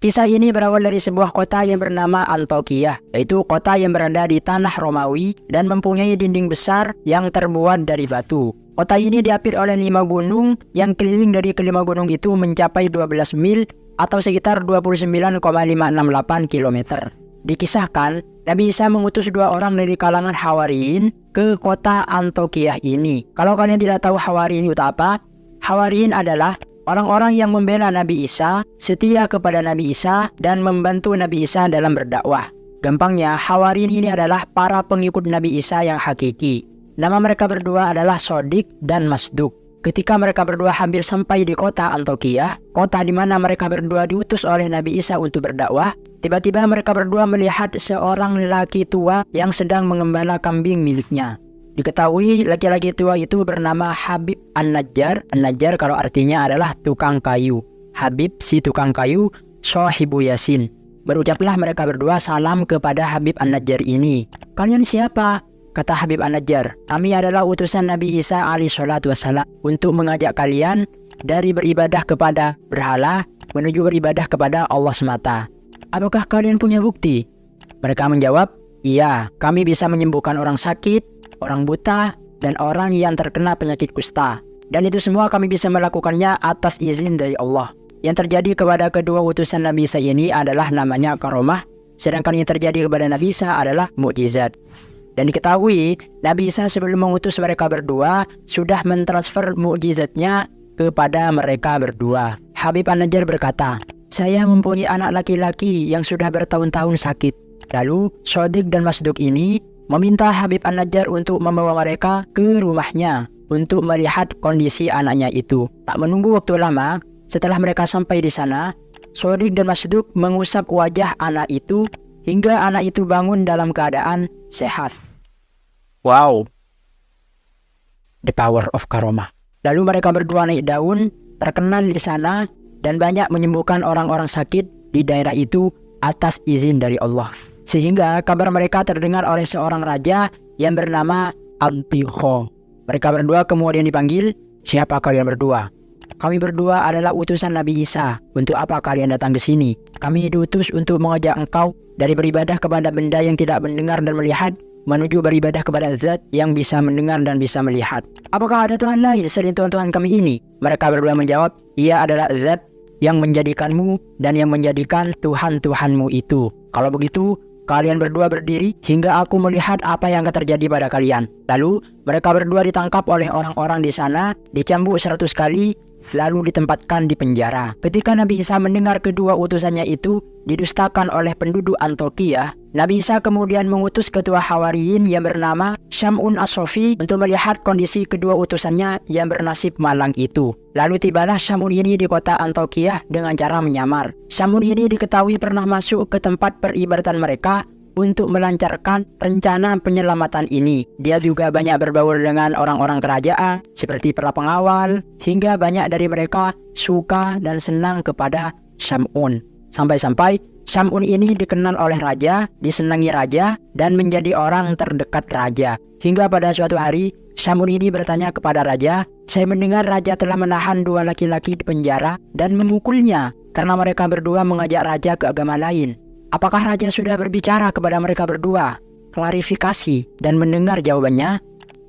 Kisah ini berawal dari sebuah kota yang bernama Antioquia, yaitu kota yang berada di tanah Romawi dan mempunyai dinding besar yang terbuat dari batu. Kota ini diapit oleh 5 gunung yang keliling dari kelima gunung itu mencapai 12 mil atau sekitar 29,568 km. Dikisahkan, Nabi Isa mengutus 2 orang dari kalangan Hawariyin ke kota Antioquia ini. Kalau kalian tidak tahu Hawariyin itu apa? Hawariyin adalah orang-orang yang membela Nabi Isa, setia kepada Nabi Isa, dan membantu Nabi Isa dalam berdakwah. Gampangnya, Hawariyin ini adalah para pengikut Nabi Isa yang hakiki. Nama mereka berdua adalah Sodik dan Masduk. Ketika mereka berdua hampir sampai di kota Antioquia, kota di mana mereka berdua diutus oleh Nabi Isa untuk berdakwah, tiba-tiba mereka berdua melihat seorang lelaki tua yang sedang mengembala kambing miliknya. Diketahui laki-laki tua itu bernama Habib An-Najjar. An-Najjar kalau artinya adalah tukang kayu. Habib si tukang kayu, Sohibu Yasin. Berucaplah mereka berdua salam kepada Habib An-Najjar ini. "Kalian siapa?" kata Habib An-Najjar. "Kami adalah utusan Nabi Isa alaihissalatu wassalam untuk mengajak kalian dari beribadah kepada berhala menuju beribadah kepada Allah semata. Apakah kalian punya bukti?" Mereka menjawab, "Iya, kami bisa menyembuhkan orang sakit, orang buta, dan orang yang terkena penyakit kusta. Dan itu semua kami bisa melakukannya atas izin dari Allah. Yang terjadi kepada kedua utusan Nabi Isa ini adalah namanya karomah, sedangkan yang terjadi kepada Nabi Isa adalah mukjizat." Dan diketahui, Nabi Isa sebelum mengutus mereka berdua, sudah mentransfer mukjizatnya kepada mereka berdua. Habib An-Najjar berkata, "Saya mempunyai anak laki-laki yang sudah bertahun-tahun sakit." Lalu, Sodik dan Masduk ini meminta Habib An-Najjar untuk membawa mereka ke rumahnya untuk melihat kondisi anaknya itu. Tak menunggu waktu lama, setelah mereka sampai di sana, Sodik dan Masduk mengusap wajah anak itu hingga anak itu bangun dalam keadaan sehat. Wow, the power of karomah. Lalu mereka berdua naik daun, terkenal di sana, dan banyak menyembuhkan orang-orang sakit di daerah itu atas izin dari Allah. Sehingga kabar mereka terdengar oleh seorang raja yang bernama Antiochos. Mereka berdua kemudian dipanggil, "Siapa kalian berdua?" "Kami berdua adalah utusan Nabi Isa. Untuk apa kalian datang ke sini?" "Kami diutus untuk mengajak engkau dari beribadah kepada benda yang tidak mendengar dan melihat, menuju beribadah kepada Zat yang bisa mendengar dan bisa melihat." "Apakah ada Tuhan lain selain Tuhan-Tuhan kami ini?" Mereka berdua menjawab, "Ia adalah Zat yang menjadikanmu dan yang menjadikan Tuhan-Tuhanmu itu. Kalau begitu, kalian berdua berdiri hingga aku melihat apa yang akan terjadi pada kalian." Lalu mereka berdua ditangkap oleh orang-orang di sana, dicambuk 100 kali, lalu ditempatkan di penjara. Ketika Nabi Isa mendengar kedua utusannya itu didustakan oleh penduduk Antioquia, Nabi Isa kemudian mengutus ketua Hawariyin yang bernama Syamun As-Sofi untuk melihat kondisi kedua utusannya yang bernasib malang itu. Lalu tibalah Syamun ini di kota Antioquia dengan cara menyamar. Syamun ini diketahui pernah masuk ke tempat peribadatan mereka untuk melancarkan rencana penyelamatan ini. Dia juga banyak berbaur dengan orang-orang kerajaan seperti para pengawal, hingga banyak dari mereka suka dan senang kepada Syamun. Sampai-sampai Syamun ini dikenal oleh raja, disenangi raja, dan menjadi orang terdekat raja. Hingga pada suatu hari, Syamun ini bertanya kepada raja, "Saya mendengar raja telah menahan 2 laki-laki di penjara dan memukulnya karena mereka berdua mengajak raja ke agama lain. Apakah raja sudah berbicara kepada mereka berdua?" Klarifikasi dan mendengar jawabannya,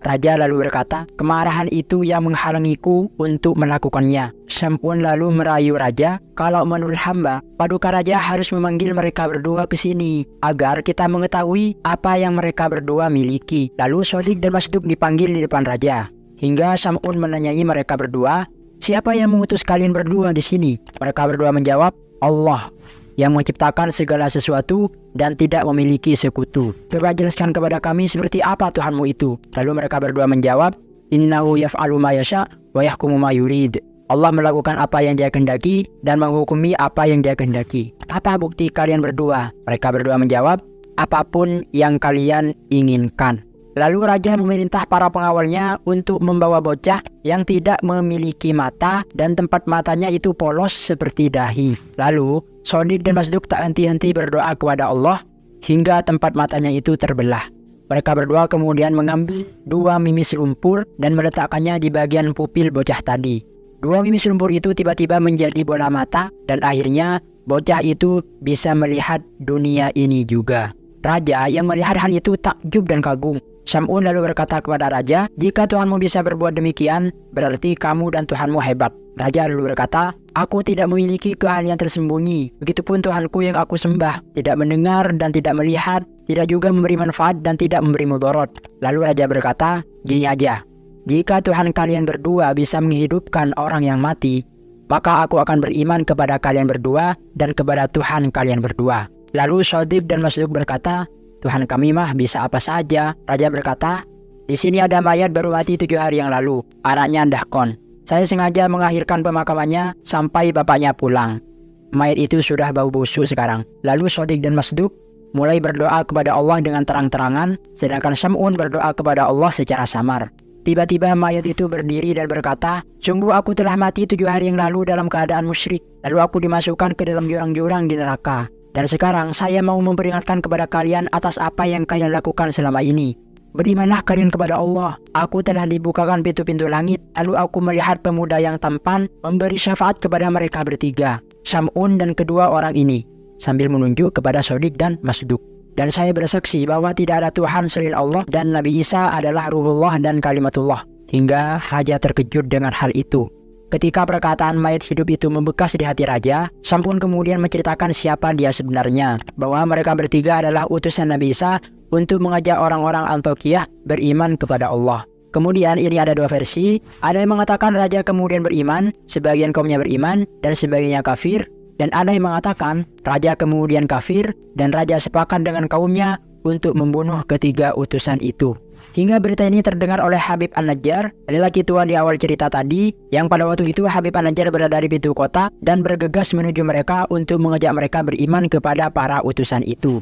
raja lalu berkata, "Kemarahan itu yang menghalangiku untuk melakukannya." Syamun lalu merayu raja, "Kalau menurut hamba, paduka raja harus memanggil mereka berdua ke sini agar kita mengetahui apa yang mereka berdua miliki." Lalu Sodik dan Masduk dipanggil di depan raja. Hingga Syamun menanyai mereka berdua, "Siapa yang mengutus kalian berdua di sini?" Mereka berdua menjawab, "Allah yang menciptakan segala sesuatu dan tidak memiliki sekutu. Coba jelaskan kepada kami seperti apa Tuhanmu itu." Lalu mereka berdua menjawab, "Innahu yaf'alu ma yasha wa yahkumu ma yurid." Allah melakukan apa yang Dia kehendaki dan menghukumi apa yang Dia kehendaki. "Apa bukti kalian berdua?" Mereka berdua menjawab, "Apapun yang kalian inginkan." Lalu raja memerintah para pengawalnya untuk membawa bocah yang tidak memiliki mata dan tempat matanya itu polos seperti dahi. Lalu Sodik dan Masduk tak henti-henti berdoa kepada Allah hingga tempat matanya itu terbelah. Mereka berdua kemudian mengambil 2 mimis lumpur dan meletakkannya di bagian pupil bocah tadi. Dua bibis lumpur itu tiba-tiba menjadi bola mata dan akhirnya bocah itu bisa melihat dunia ini juga. Raja yang melihat hal itu takjub dan kagum. Sam'un lalu berkata kepada raja, "Jika Tuhanmu bisa berbuat demikian, berarti kamu dan Tuhanmu hebat." Raja lalu berkata, "Aku tidak memiliki keahlian tersembunyi. Begitupun Tuhanku yang aku sembah, tidak mendengar dan tidak melihat, tidak juga memberi manfaat dan tidak memberi mudarat." Lalu raja berkata, "Gini aja, jika Tuhan kalian berdua bisa menghidupkan orang yang mati, maka aku akan beriman kepada kalian berdua dan kepada Tuhan kalian berdua." Lalu Shadiq dan Masduq berkata, "Tuhan kami mah bisa apa saja." Raja berkata, "Di sini ada mayat baru mati 7 hari yang lalu, anaknya Dahkon. Saya sengaja mengakhirkan pemakamannya sampai bapaknya pulang. Mayat itu sudah bau busuk sekarang." Lalu Shadiq dan Masduq mulai berdoa kepada Allah dengan terang-terangan, sedangkan Sam'un berdoa kepada Allah secara samar. Tiba-tiba mayat itu berdiri dan berkata, "Sungguh aku telah mati 7 hari yang lalu dalam keadaan musyrik. Lalu aku dimasukkan ke dalam jurang-jurang di neraka. Dan sekarang saya mau memperingatkan kepada kalian atas apa yang kalian lakukan selama ini. Berimanlah kalian kepada Allah. Aku telah dibukakan pintu-pintu langit. Lalu aku melihat pemuda yang tampan memberi syafaat kepada mereka bertiga, Sam'un dan kedua orang ini," sambil menunjuk kepada Shadiq dan Masduq. "Dan saya bersaksi bahwa tidak ada Tuhan selain Allah dan Nabi Isa adalah Ruhullah dan Kalimatullah." Hingga raja terkejut dengan hal itu. Ketika perkataan mayat hidup itu membekas di hati raja, Sam'un kemudian menceritakan siapa dia sebenarnya, bahwa mereka bertiga adalah utusan Nabi Isa untuk mengajak orang-orang Antiokhia beriman kepada Allah. Kemudian ini ada dua versi, ada yang mengatakan raja kemudian beriman, sebagian kaumnya beriman, dan sebagiannya kafir, dan ada yang mengatakan raja kemudian kafir, dan raja sepakat dengan kaumnya untuk membunuh ketiga utusan itu. Hingga berita ini terdengar oleh Habib An-Najjar, lelaki tua di awal cerita tadi, yang pada waktu itu Habib An-Najjar berada di pintu kota dan bergegas menuju mereka untuk mengajak mereka beriman kepada para utusan itu.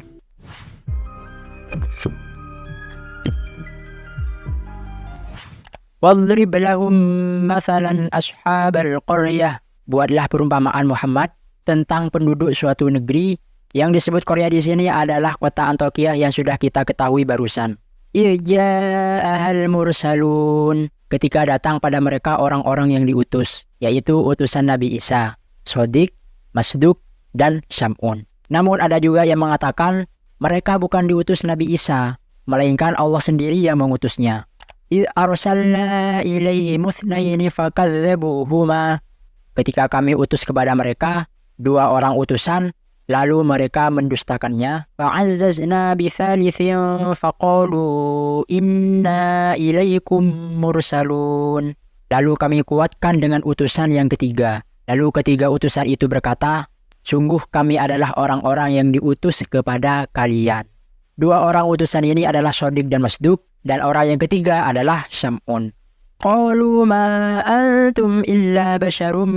Wadrib lahum mathalan ashabal qaryah. Buatlah perumpamaan Muhammad tentang penduduk suatu negeri. Yang disebut Korea di sini adalah kota Antiokhia yang sudah kita ketahui barusan. Ija'ahal mursalun, ketika datang pada mereka orang-orang yang diutus, yaitu utusan Nabi Isa, Shadiq, Masduq, dan Sam'un. Namun ada juga yang mengatakan mereka bukan diutus Nabi Isa, melainkan Allah sendiri yang mengutusnya. Arsalna ilaihi muthnaini fakadzabuhuma, ketika kami utus kepada mereka 2 orang utusan, lalu mereka mendustakannya. Fa'azzazna bithalithin faqalu inna ilaikum mursalun. Lalu kami kuatkan dengan utusan yang ketiga. Lalu ketiga utusan itu berkata, "Sungguh kami adalah orang-orang yang diutus kepada kalian." 2 orang utusan ini adalah Shadiq dan Masduq, dan orang yang ketiga adalah Sam'un. Qalu ma antum illa basyarum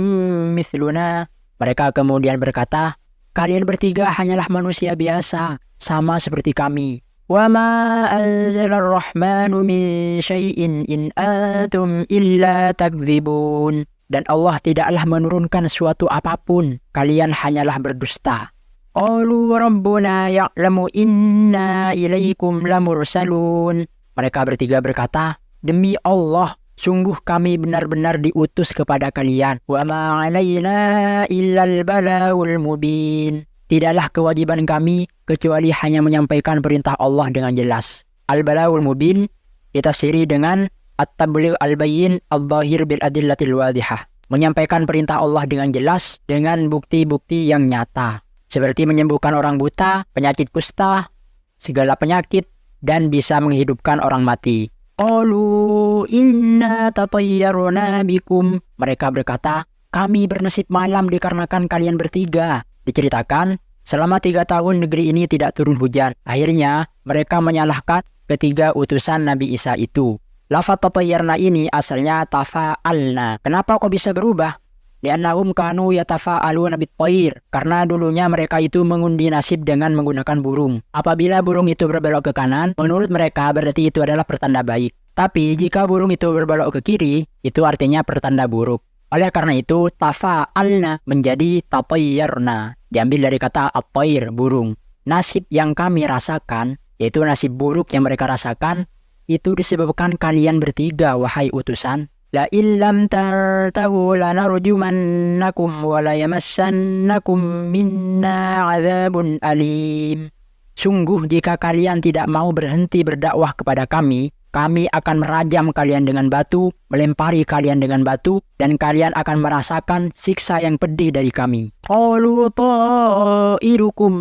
mithluna. Mereka kemudian berkata, "Kalian bertiga hanyalah manusia biasa, sama seperti kami. Wa ma anzalar rahmanu min syai'in in antum illa takdzibun." Dan Allah tidaklah menurunkan suatu apapun, kalian hanyalah berdusta. Qalu rabbuna ya'lamu inna ilaikum lamursalun. Mereka bertiga berkata, "Demi Allah, sungguh kami benar-benar diutus kepada kalian. Wa ma 'alaina illal balagul mubin." Tidaklah kewajiban kami kecuali hanya menyampaikan perintah Allah dengan jelas. Al-balagul mubin ditafsiri dengan at-tabligh al-bayyin al-zahir bil adillatil wadihah. Menyampaikan perintah Allah dengan jelas dengan bukti-bukti yang nyata, seperti menyembuhkan orang buta, penyakit kusta, segala penyakit, dan bisa menghidupkan orang mati. Qalu inna tatayyarna bikum. Mereka berkata, "Kami bernasib malam dikarenakan kalian bertiga." Diceritakan, selama 3 tahun negeri ini tidak turun hujan. Akhirnya, mereka menyalahkan ketiga utusan Nabi Isa itu. Lafaz tatayyarna ini asalnya tafa'alna. Kenapa kok bisa berubah? Li'annahum kanu yatafa'aluna bit-tayr. Karena dulunya mereka itu mengundi nasib dengan menggunakan burung. Apabila burung itu berbelok ke kanan, menurut mereka berarti itu adalah pertanda baik. Tapi jika burung itu berbelok ke kiri, itu artinya pertanda buruk. Oleh karena itu, tafa'alna menjadi tatayyarna. Diambil dari kata at-tayr, burung. Nasib yang kami rasakan, yaitu nasib buruk yang mereka rasakan, itu disebabkan kalian bertiga, wahai utusan. La illam tantahu lanarjumannakum wa la yamassannakum minna adzabun alim. Sungguh jika kalian tidak mau berhenti berdakwah kepada kami akan merajam kalian dengan batu, melempari kalian dengan batu, dan kalian akan merasakan siksa yang pedih dari kami. Qalu ta'irukum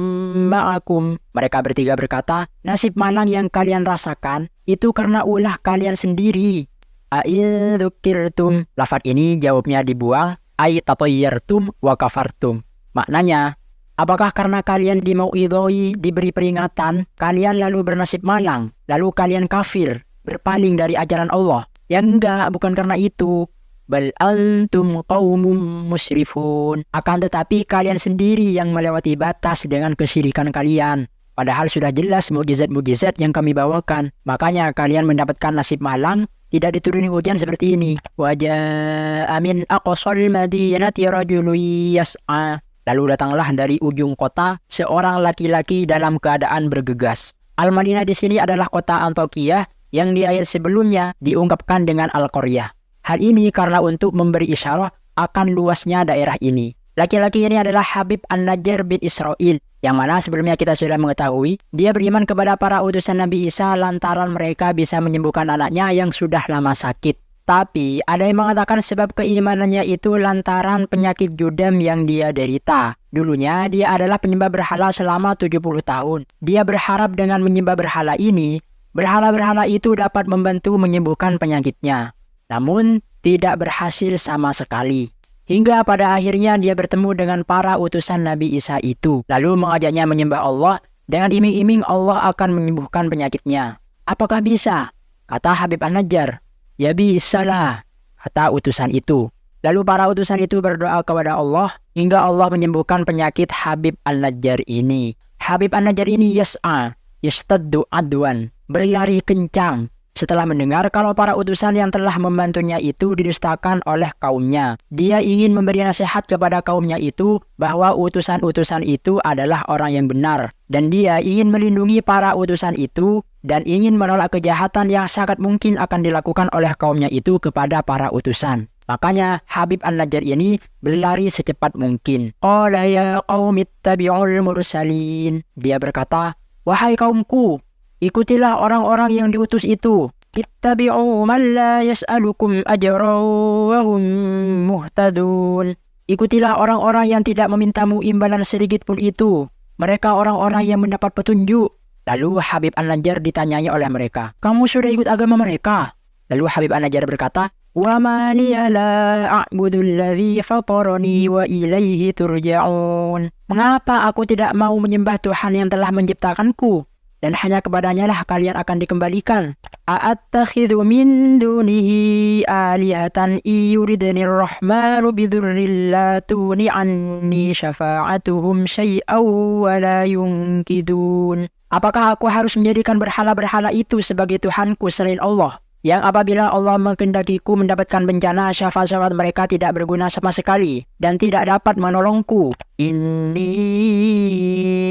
ma'akum. Mereka bertiga berkata, nasib malang yang kalian rasakan itu karena ulah kalian sendiri. A'in dzukirtum. Lafaz ini jawabnya dibuang. Ay tatayyartum wa kafartum. Maknanya, apakah karena kalian dimau'idhoi, diberi peringatan, kalian lalu bernasib malang, lalu kalian kafir, berpaling dari ajaran Allah? Ya enggak, bukan karena itu. Bal antum qaumum musrifun. Akan tetapi kalian sendiri yang melewati batas dengan kesyirikan kalian. Padahal sudah jelas mukjizat-mukjizat yang kami bawakan. Makanya kalian mendapatkan nasib malang, tidak dituruni hujan seperti ini. Wajah amin aqsal madinati rajulun yas'a. Lalu datanglah dari ujung kota seorang laki-laki dalam keadaan bergegas. Al-Madinah di sini adalah kota Antioquia yang di ayat sebelumnya diungkapkan dengan Al-Qaryah. Hal ini karena untuk memberi isyarat akan luasnya daerah ini. Laki-laki ini adalah Habib An-Najjar bin Israil, yang mana sebelumnya kita sudah mengetahui dia beriman kepada para utusan Nabi Isa lantaran mereka bisa menyembuhkan anaknya yang sudah lama sakit. Tapi ada yang mengatakan sebab keimanannya itu lantaran penyakit judam yang dia derita. Dulunya dia adalah penyembah berhala selama 70 tahun. Dia berharap dengan menyembah berhala ini, berhala-berhala itu dapat membantu menyembuhkan penyakitnya. Namun tidak berhasil sama sekali. Hingga pada akhirnya dia bertemu dengan para utusan Nabi Isa itu. Lalu mengajaknya menyembah Allah dengan iming-iming Allah akan menyembuhkan penyakitnya. Apakah bisa? Kata Habib An-Najjar. Ya bisalah, kata utusan itu. Lalu para utusan itu berdoa kepada Allah hingga Allah menyembuhkan penyakit Habib An-Najjar ini. Habib An-Najjar ini yas'a, yastaddu adwan, berlari kencang. Setelah mendengar kalau para utusan yang telah membantunya itu didustakan oleh kaumnya. Dia ingin memberi nasihat kepada kaumnya itu bahwa utusan-utusan itu adalah orang yang benar. Dan dia ingin melindungi para utusan itu dan ingin menolak kejahatan yang sangat mungkin akan dilakukan oleh kaumnya itu kepada para utusan. Makanya Habib An-Najjar ini berlari secepat mungkin. Qala ya qaumi ittabi'ul mursalin. Dia berkata, wahai kaumku, ikutilah orang-orang yang diutus itu. Ittabi'u man la yas'alukum ajran wa hum muhtadun. Ikutilah orang-orang yang tidak memintamu imbalan sedikit pun itu. Mereka orang-orang yang mendapat petunjuk. Lalu Habib An-Najjar ditanyai oleh mereka, kamu sudah ikut agama mereka? Lalu Habib An-Najjar berkata, wa ma liya la a'budu alladhi fatarani wa ilaihi turja'un. Mengapa aku tidak mau menyembah Tuhan yang telah menciptakanku? Dan hanya kepadanya lah kalian akan dikembalikan. A'attakhidhu min dunihi alihatan yuridnir rahmanu bidurril la tuni anni syafa'atuhum syai'aw wa la yunkidun. Apakah aku harus menjadikan berhala-berhala itu sebagai Tuhanku selain Allah? Yang apabila Allah mengkendakiku mendapatkan bencana, syafaat-syafaat mereka tidak berguna sama sekali dan tidak dapat menolongku. Inni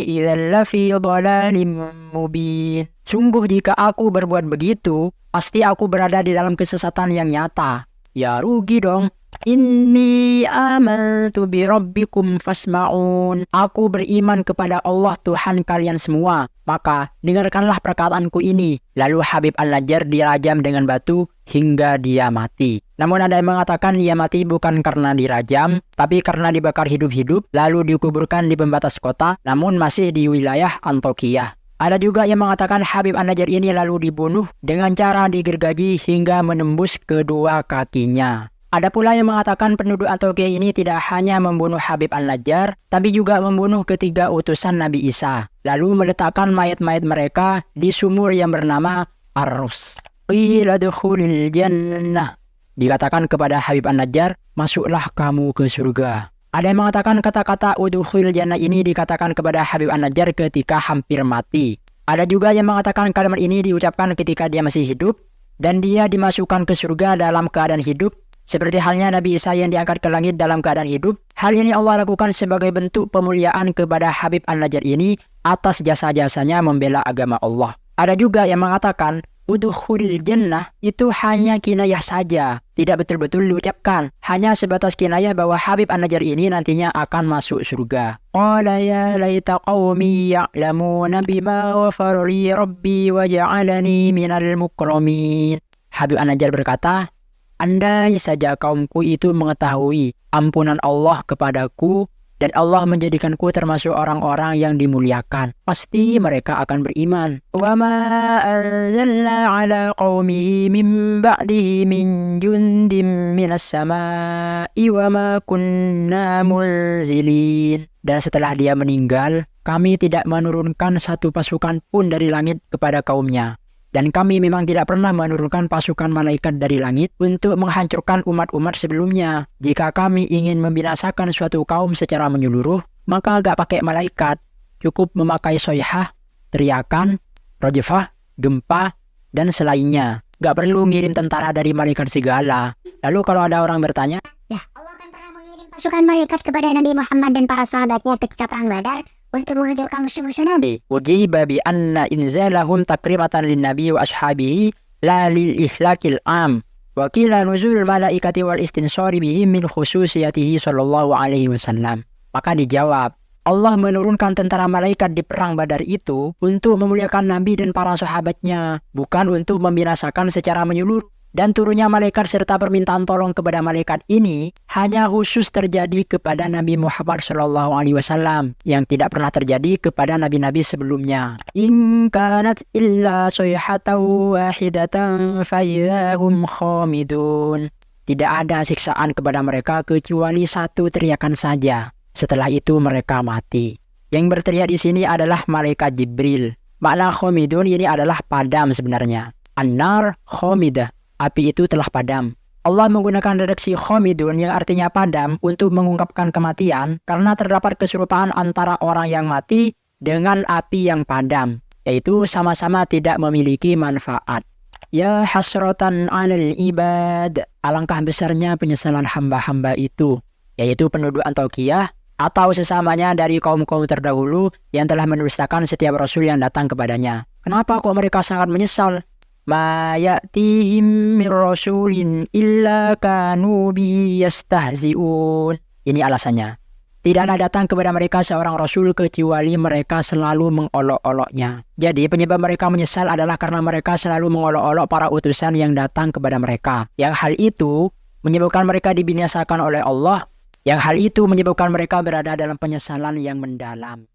idzal lafi dhalalin mubin. Sungguh jika aku berbuat begitu, pasti aku berada di dalam kesesatan yang nyata. Ya rugi dong. Inni amantu bi rabbikum fasma'un. Aku beriman kepada Allah Tuhan kalian semua. Maka dengarkanlah perkataanku ini. Lalu Habib An-Najjar dirajam dengan batu hingga dia mati. Namun ada yang mengatakan dia mati bukan karena dirajam, tapi karena dibakar hidup-hidup lalu dikuburkan di pembatas kota, namun masih di wilayah Antioquia. Ada juga yang mengatakan Habib An-Najjar ini lalu dibunuh dengan cara digergaji hingga menembus kedua kakinya. Ada pula yang mengatakan penduduk Antioquia ini tidak hanya membunuh Habib An-Najjar, tapi juga membunuh ketiga utusan Nabi Isa. Lalu meletakkan mayat-mayat mereka di sumur yang bernama Ar-Rus. Qila dukhulil jannah. Dikatakan kepada Habib An-Najjar, masuklah kamu ke surga. Ada yang mengatakan kata-kata udkhulil jannah ini dikatakan kepada Habib An-Najjar ketika hampir mati. Ada juga yang mengatakan kalimat ini diucapkan ketika dia masih hidup, dan dia dimasukkan ke surga dalam keadaan hidup, seperti halnya Nabi Isa yang diangkat ke langit dalam keadaan hidup. Hal ini Allah lakukan sebagai bentuk pemuliaan kepada Habib An-Najjar ini atas jasa-jasanya membela agama Allah. Ada juga yang mengatakan udkhulil jannah itu hanya kinayah saja, tidak betul-betul diucapkan, hanya sebatas kinayah bahwa Habib An-Najjar ini nantinya akan masuk surga. Qala ya laita qaumi ya'lamuna bima ghafara li rabbi wa ja'alani minal mukramin. Habib An-Najjar berkata, andai saja kaumku itu mengetahui ampunan Allah kepadaku dan Allah menjadikanku termasuk orang-orang yang dimuliakan, pasti mereka akan beriman. Wa ma anzalna ala qaumihi min ba'dihi min jundim minas sama'i wa ma kunna munzilin. Dan setelah dia meninggal, kami tidak menurunkan satu pasukan pun dari langit kepada kaumnya. Dan kami memang tidak pernah menurunkan pasukan malaikat dari langit untuk menghancurkan umat-umat sebelumnya. Jika kami ingin membinasakan suatu kaum secara menyeluruh, maka gak pakai malaikat. Cukup memakai soyhah, teriakan, rojfah, gempa, dan selainnya. Gak perlu ngirim tentara dari malaikat segala. Lalu kalau ada orang bertanya, ya Allah kan pernah mengirim pasukan malaikat kepada Nabi Muhammad dan para sahabatnya ketika perang Badar untuk menghancurkan musuh-musuh Nabi. Ujiba bi anna inzalahum takribatan lin nabi wa ashabihi la lil ihlakil am. Wa qila nuzul malaikati wal istinsari bihim min khususiyatihi sallallahu alaihi wasallam. Maka dijawab, Allah menurunkan tentara malaikat di perang Badar itu untuk memuliakan Nabi dan para sahabatnya, bukan untuk membinasakan secara menyeluruh. Dan turunnya malaikat serta permintaan tolong kepada malaikat ini hanya khusus terjadi kepada Nabi Muhammad SAW yang tidak pernah terjadi kepada nabi-nabi sebelumnya. In kanat illa sayhatan wahidatan fayyahum khamidun. Tidak ada siksaan kepada mereka kecuali satu teriakan saja. Setelah itu mereka mati. Yang berteriak di sini adalah malaikat Jibril. Makna khamidun ini adalah padam sebenarnya. An-nar khamidah. Api itu telah padam. Allah menggunakan redaksi khamidun yang artinya padam untuk mengungkapkan kematian karena terdapat keserupaan antara orang yang mati dengan api yang padam, yaitu sama-sama tidak memiliki manfaat. Ya hasratan 'alal ibad, alangkah besarnya penyesalan hamba-hamba itu, yaitu penduduk Antiokhia atau sesamanya dari kaum-kaum terdahulu yang telah mendustakan setiap rasul yang datang kepadanya. Kenapa kok mereka sangat menyesal? Ma ya'tihim mir rasulin illa kanu bi yastahzi'un. Ini alasannya. Tidaklah datang kepada mereka seorang rasul kecuali mereka selalu mengolok-oloknya. Jadi penyebab mereka menyesal adalah karena mereka selalu mengolok-olok para utusan yang datang kepada mereka. Yang hal itu menyebabkan mereka dibinasakan oleh Allah. Yang hal itu menyebabkan mereka berada dalam penyesalan yang mendalam.